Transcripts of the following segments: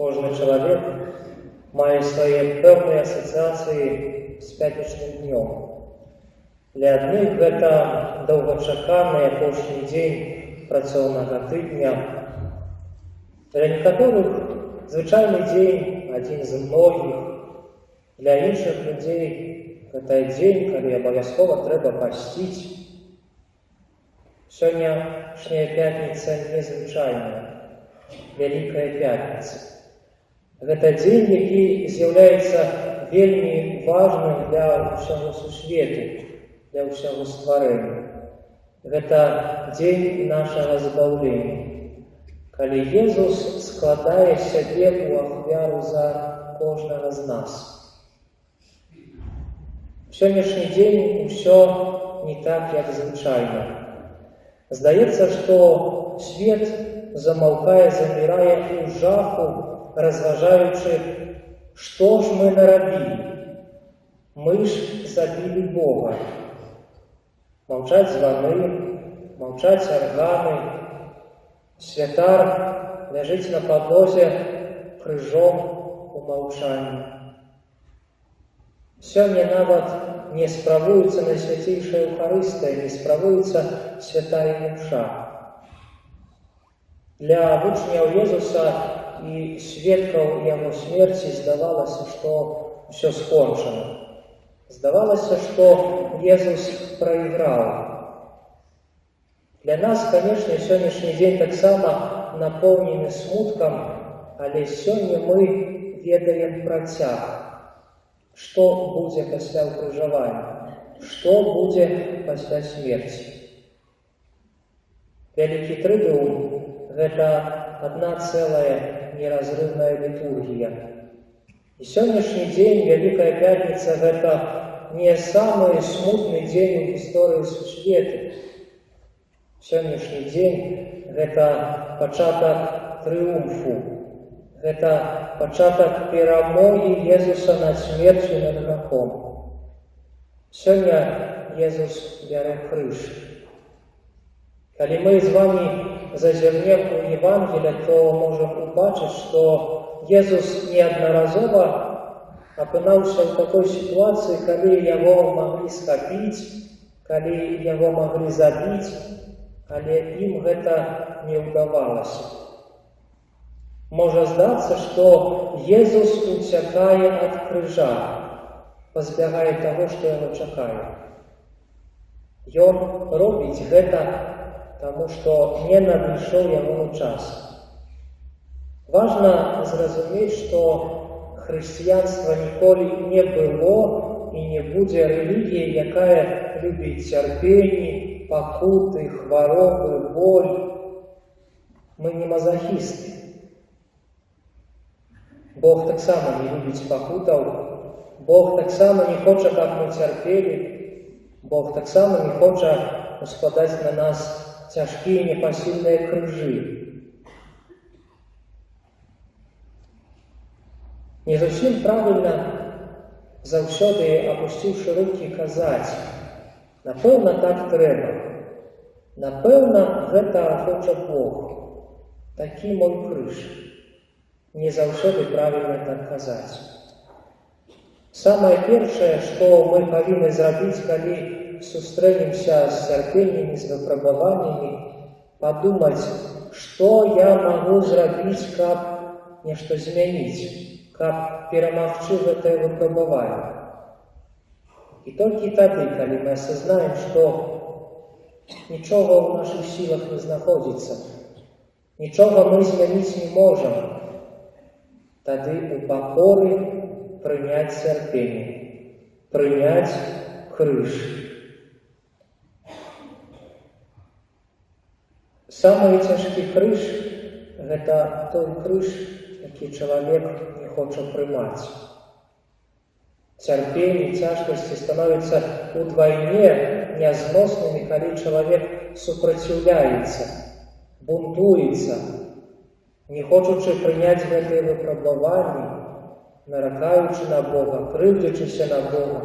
Кожны чалавек мае свае пэўныя асацыяцыі з пятнічным днём. Для адных гэта доўгачаканы апошні дзень працоўнага тыдня. Для некаторых звычайны дзень, адзін з многіх. Для іншых людзей гэта дзень, калі абавязкова трэба пасціць. Сённяшняя пятніца незвычайная, Вялікая пятніца. Гэта дзень, які з'яўляецца вельмі важным для ўсяго сусвету, для ўсяго стварэння. Гэта дзень нашага збаўлення, калі Езус складае сябе ў ахвяру за кожнага з нас. Сённяшні дзень усё не так, як звычайна. Здаецца, што свет замаўкае, замірае ў жаху, разважаючы, што ж мы нарабілі. Мы ж забілі Бога. Маўчаць званы, маўчаць арганы. Святар ляжыць на падлозе крыжом у маўчанні. Сёння нават не справуецца Найсвяцейшая Эўхарыстыя, не справуецца святая імша. Для вучняў Езуса і сведкаў яго смерці здавалася, што ўсё скончана. Здавалася, што Езус прайграў. Для нас, канешне, сённяшні дзень таксама напоўнены смуткам, але сёння мы ведаем працяг. Што будзе пасля ўкрыжавання? Што будзе пасля смерці? Вялікі трыдыум – гэта адна цэлая неразрыўная літургія. І сённяшні дзень, Вялікая пятніца – гэта не самы смутны дзень у гісторыі сусвету. Сённяшні дзень – гэта пачатак трыумфу. Гэта пачатак перамогі Езуса над смерцю, над грахом. Сёння Езус бярэ крыж. Калі мы з вамі зазірнем у Евангелие, то можам убачыць, што Езус неаднаразова апынаўся ў такой сітуацыі, калі яго маглі схапіць, калі яго маглі забіць, але ім гэта не ўдавалася. Можа здацца, што Езус уцякае ад крыжа, пазбягае таго, што яго чакае. Ён робіць гэта, таму што не надышоў ягоны час. Важна зразумець, што хрысціянства ніколі не было і не будзе рэлігіяй, якая любіць цярпенні, пакуты, хваробы, боль. Мы не мазахісты. Бог таксама не любіць пакутаў, Бог таксама не хоча, каб мы цярпелі, Бог таксама не хоча ускладаць на нас цяжкія непасільныя крыжы. Не зусім правільна заўсёды, апусціўшы рукі, казаць: напэўна, так трэба. Напэўна, гэта хоча Бог. Такі мой крыж. Не заўсёды правільна так казаць. Самае першае, што мы павінны зрабіць, калі сустрэнемся з цярпеннямі, з выпрабаваннямі, падумаць, што я магу зрабіць, каб нешта змяніць, каб перамагчы гэтае выпрабаванне. І толькі тады, калі мы асазнаем, што нічога ў нашых сілах не знаходзіцца, нічога мы змяніць не можам, тады у пакоры прыняць цярпенне, прыняць крыж. Самы цяжкі крыж – гэта той крыж, які чалавек не хоча прымаць. Цярпенне, цяжкасці становяцца удвайне нязноснымі, калі чалавек супраціўляецца, бунтуецца, не хочучы прыняць гэтыя выпрабаванні, наракаючы на Бога, крыўдзячыся на Бога.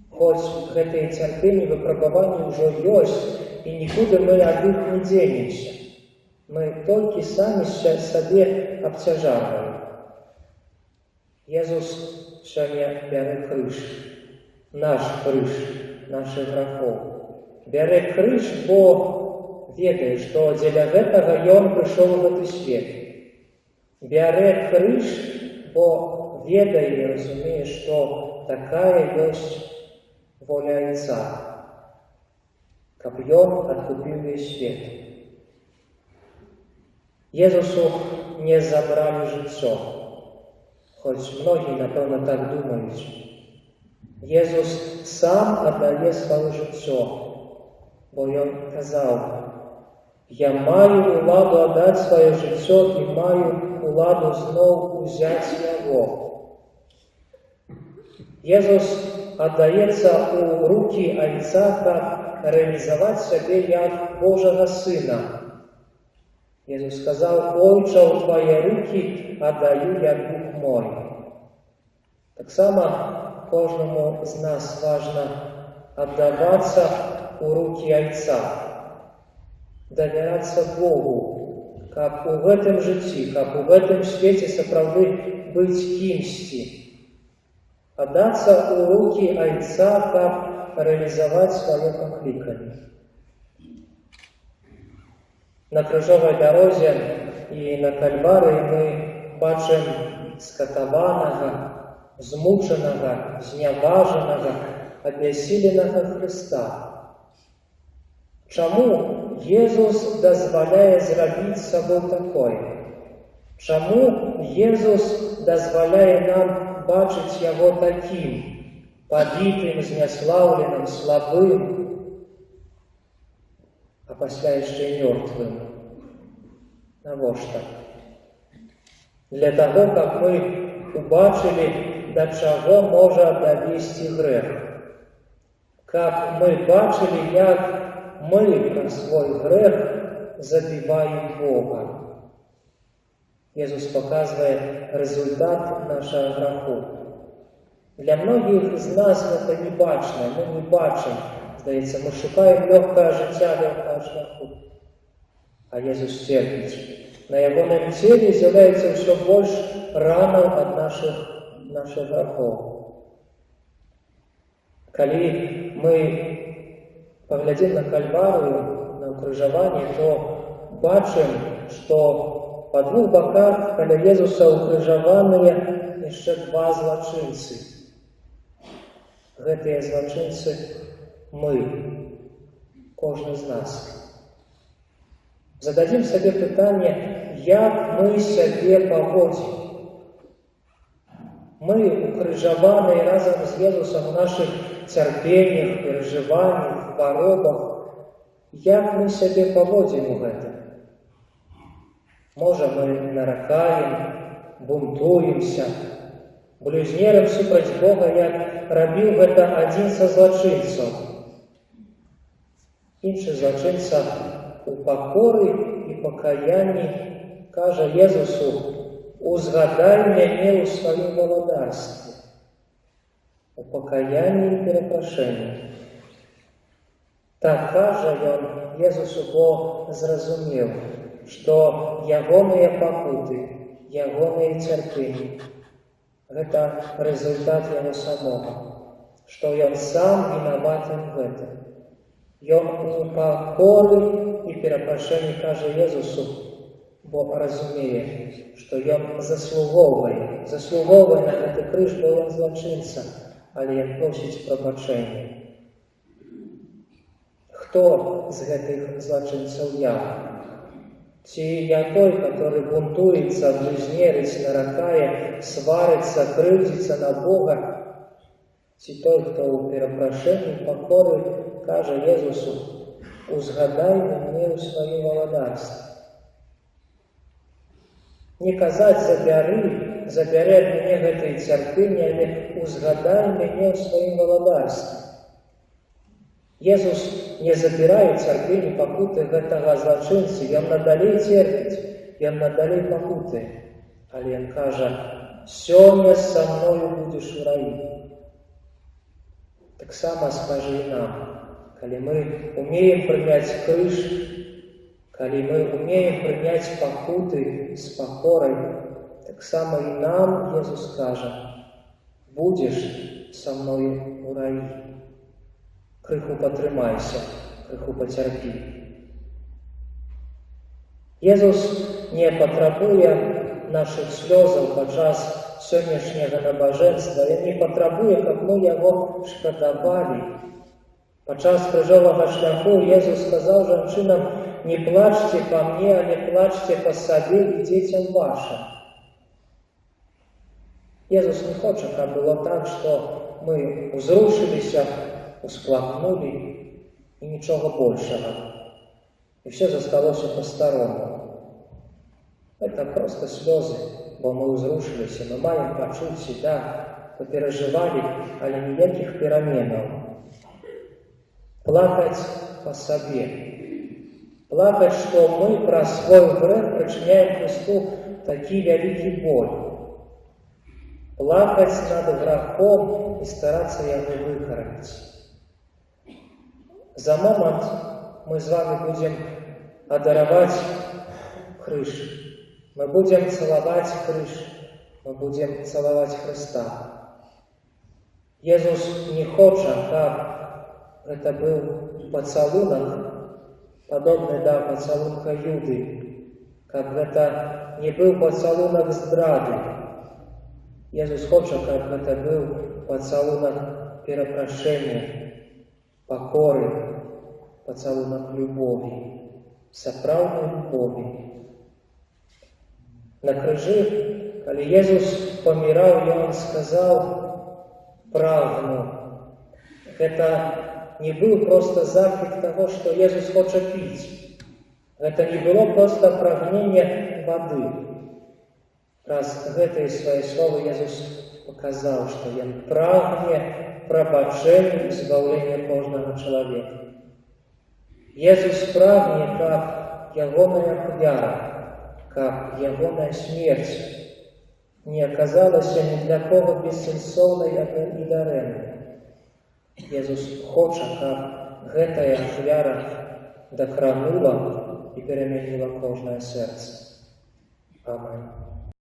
Хоць гэтыя цярпенні, выпрабаванні ўжо ёсць, і нікуды мы ад іх не дзенемся. мы толькі самі сабе абцяжарваем. Езус сёння бярэ крыж, наш крыж, нашых грахоў. Бярэ крыж, бо ведае, што дзеля гэтага Ён прыйшоў у гэты свет. Бярэ крыж, бо ведае і разумее, што такая ёсць воля Айца, каб Ён адкупіў увесь свет. Езусу не забралі жыццё, хоць многія, напэўна, так думаюць. Езус сам аддае сваё жыццё, бо Ён казаў: «Я маю уладу аддаць сваё жыццё і маю уладу зноў узяць яго». Езус аддаецца ў рукі Айца, каб рэалізаваць сябе як Божага Сына. Езус сказаў: «Ойча, у твае рукі аддаю я дух мой». Таксама кожнаму з нас важна аддавацца ў рукі Айца, давярацца Богу, каб у гэтым жыцці, каб у гэтым свеце сапраўды быць кімсьці. Аддацца ў рукі Айца, каб рэалізаваць сваё пакліканне. На крыжовай дарозе і на Кальварыі мы бачым скатаванага, змучанага, зняважанага, абяссіленага Хрыста. Чаму Езус дазваляе зрабіць з сабой такое? Чаму Езус дазваляе нам бачыць Яго такім, пабітым, зняслаўленым, слабым, а пасля яшчэ і мёртвым? Навошта? Для таго, каб мы убачылі, да чаго можа давесці грэх. Каб мы бачылі, як мы пра свой грэх забіваем Бога. Езус паказвае рэзультат нашага граху. Для многіх з нас гэта не бачна, мы не бачым. Здаецца, мы шукаем лёгкае жыцця, лёгкага шляху. А Езус церпіць. На ягоным целе з'яўляецца ўсё больш ранаў ад нашых грахоў. Калі мы паглядзім на Кальварыю, на ўкрыжаванне, то бачым, што па двух баках каля Езуса ўкрыжаваныя яшчэ два злачынцы. Гэтыя злачынцы мы, кожны з нас. Зададзім сабе пытанне, як мы сябе паводзім. Мы укрыжаваныя разам з Езусам у нашых цярпеннях, перажываннях, хваробах. Як мы сябе паводзім у гэтым? Можа, мы наракаем, бунтуемся, блюзнерым супраць Бога, як рабіў гэта адзін са злачынцаў. Іншы злачынца у пакоры і пакаянні кажа Езусу: «Узгадай мяне ў сваім валадарстве». У пакаянні і перапрашэнні. Так кажа ён Езусу, бо зразумеў, што ягоныя пакуты, ягоныя цярпенні – гэта рэзультат яго самога, што ён сам вінаваты ў гэтым. Ён у пакоры і перапрашэнні кажа Езусу, бо разумее, што ён заслугоўвае на гэты крыж, бо ён злачынца, але ён просіць прабачэння. Хто з гэтых злачынцаў я? Ці я той, который бунтуецца, блюзнерыць, наракае, сварыцца, крыўдзіцца на Бога? Ці той, хто ў перапрашэнні пакоры кажа Езусу: «Узгадай мяне ў сваім валадарстве». Не казаць забяры ад мяне гэтае цярпенне, але узгадай мяне ў сваім валадарстве. Езус не забірае цярпенне, пакуты гэтага злачынцы, ён надалей церпіць, ён надалей пакуты, але ён кажа: «Сёння са мною будзеш у раі». Таксама скажа і нам, калі мы умеем прыняць крыж, Калі мы умеем прыняць пакуты з пакорай, таксама і нам Езус кажа: будзеш са мною у раі. Крыху патрымайся, крыху пацярпі. Езус не патрабуе нашых слёзаў падчас сённяшняга набажэнства. Ён не патрабуе, каб мы яго шкадавалі. Падчас крыжовага шляху Езус сказаў жанчынам: не плачьте по мне, а не плачьте по сабе и детям вашим. Езус не хочет, каб было так, что мы узрушилися, усплакнули и ничего большего. И все засталося по-старому. Это просто слезы, бо мы узрушилися, мы маем почуть себя, попереживали, але никаких переменов. Плакать по себе. Плакать, что мы про свой грех причиняем Христу такий великий боль. Плакать над грехом и стараться его выкоротить. За момент мы с вами будем одаровать крыш. Мы будем целовать крыш. Мы будем целовать Христа. Иисус не хочет, как это был поцелунок, подобный до поцелунка Юды, как это не был поцелунок здрады. Иисус хочет, как это был поцелунок перепрошения, покоры, поцелунок любови, сапраўдной любови. На крыжы, когда Иисус помирал, Он сказал: прагну. Это не был просто заклик того, что Иисус хочет пить. Это не было просто прагнение воды. Раз гэтае свае словы Иисус показал, что Он прагне прабачэння и избавления кожнага человека. Иисус прагне, как ягоная ахвяра, как ягоная смерть не оказалась ни для кого бессенсовной и даремной. Иисус хочет, как гэтая ахвяра докранула и переменила кожное сердце. Аминь.